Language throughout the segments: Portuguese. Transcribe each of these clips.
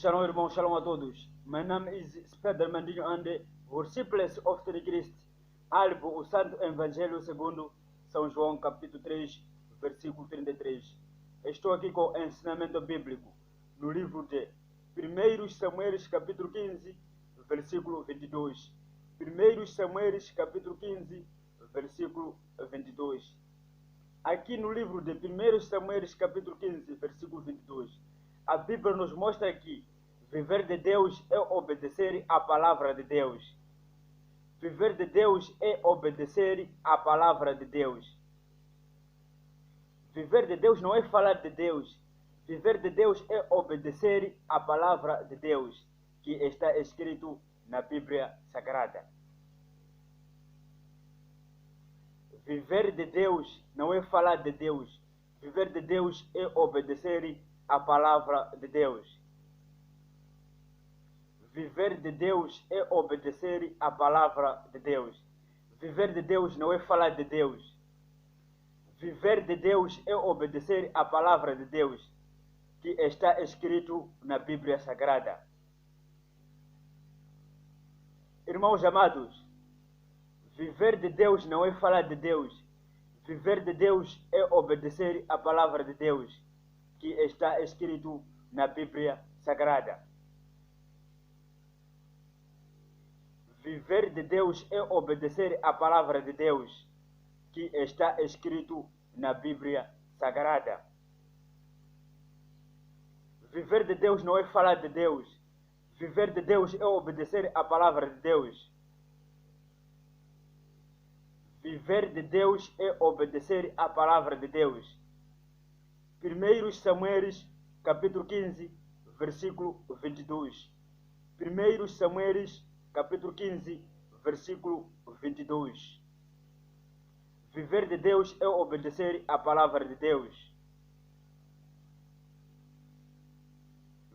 Shalom irmãos, shalom a todos. My name is Spiderman Dinho Ande, disciples of the Christ. Albo, o Santo Evangelho segundo São João, capítulo 3, versículo 33. Estou aqui com o ensinamento bíblico no livro de 1 Samuel, capítulo 15, versículo 22. 1 Samuel, capítulo 15, versículo 22. Aqui no livro de 1 Samuel, capítulo 15, versículo 22. A Bíblia nos mostra que viver de Deus é obedecer à palavra de Deus. Viver de Deus é obedecer à palavra de Deus. Viver de Deus não é falar de Deus. Viver de Deus é obedecer à palavra de Deus, que está escrito na Bíblia Sagrada. Viver de Deus não é falar de Deus. Viver de Deus é obedecer à palavra de Deus. Viver de Deus é obedecer à palavra de Deus. Viver de Deus não é falar de Deus. Viver de Deus é obedecer à palavra de Deus, que está escrito na Bíblia Sagrada. Irmãos amados, viver de Deus não é falar de Deus. Viver de Deus é obedecer à palavra de Deus, que está escrito na Bíblia Sagrada. Viver de Deus é obedecer à palavra de Deus, que está escrito na Bíblia Sagrada. Viver de Deus não é falar de Deus. Viver de Deus é obedecer à palavra de Deus. Viver de Deus é obedecer à palavra de Deus. 1 Samuel, capítulo 15, versículo 22. 1 Samuel, capítulo 15, versículo 22. Viver de Deus é obedecer à palavra de Deus.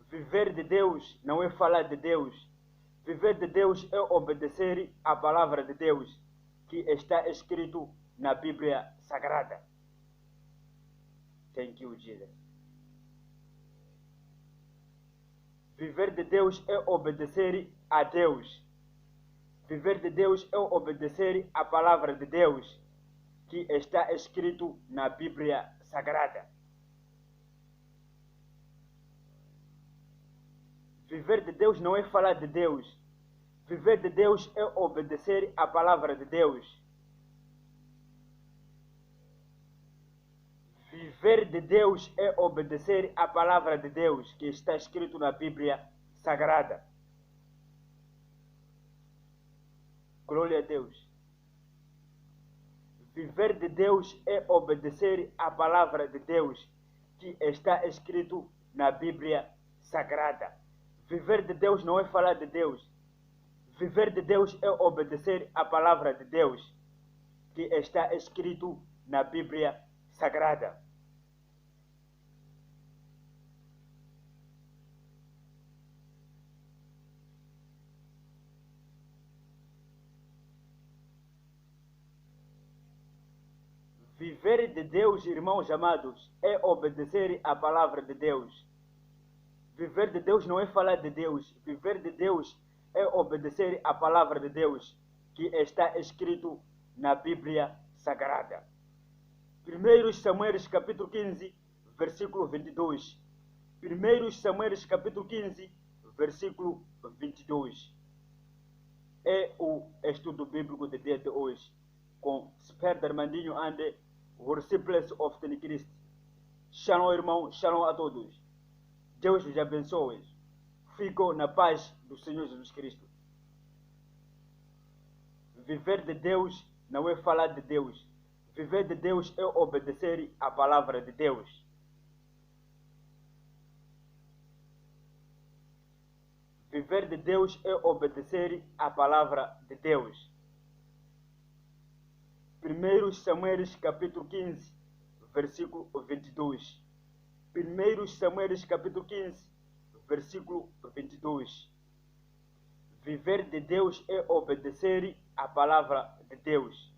Viver de Deus não é falar de Deus. Viver de Deus é obedecer à palavra de Deus, que está escrito na Bíblia Sagrada. Thank you, Jesus. Viver de Deus é obedecer a Deus. Viver de Deus é obedecer à palavra de Deus, que está escrito na Bíblia Sagrada. Viver de Deus não é falar de Deus. Viver de Deus é obedecer à palavra de Deus. Viver de Deus é obedecer à palavra de Deus, que está escrito na Bíblia Sagrada. Glória a Deus. Viver de Deus é obedecer à palavra de Deus, que está escrito na Bíblia Sagrada. Viver de Deus não é falar de Deus. Viver de Deus é obedecer à palavra de Deus, que está escrito na Bíblia Sagrada. Viver de Deus, irmãos amados, é obedecer à palavra de Deus. Viver de Deus não é falar de Deus. Viver de Deus é obedecer à palavra de Deus, que está escrito na Bíblia Sagrada. 1 Samuel, capítulo 15, versículo 22. 1 Samuel, capítulo 15, versículo 22. É o estudo bíblico de dia de hoje, com Spiderman Dinho Ande, disciples of the Christ. Shalom, irmão, shalom a todos. Deus vos abençoe. Fico na paz do Senhor Jesus Cristo. Viver de Deus não é falar de Deus. Viver de Deus é obedecer à palavra de Deus. Viver de Deus é obedecer à palavra de Deus. 1 Samuel, capítulo 15, versículo 22. 1 Samuel, capítulo 15, versículo 22. Viver de Deus é obedecer à palavra de Deus.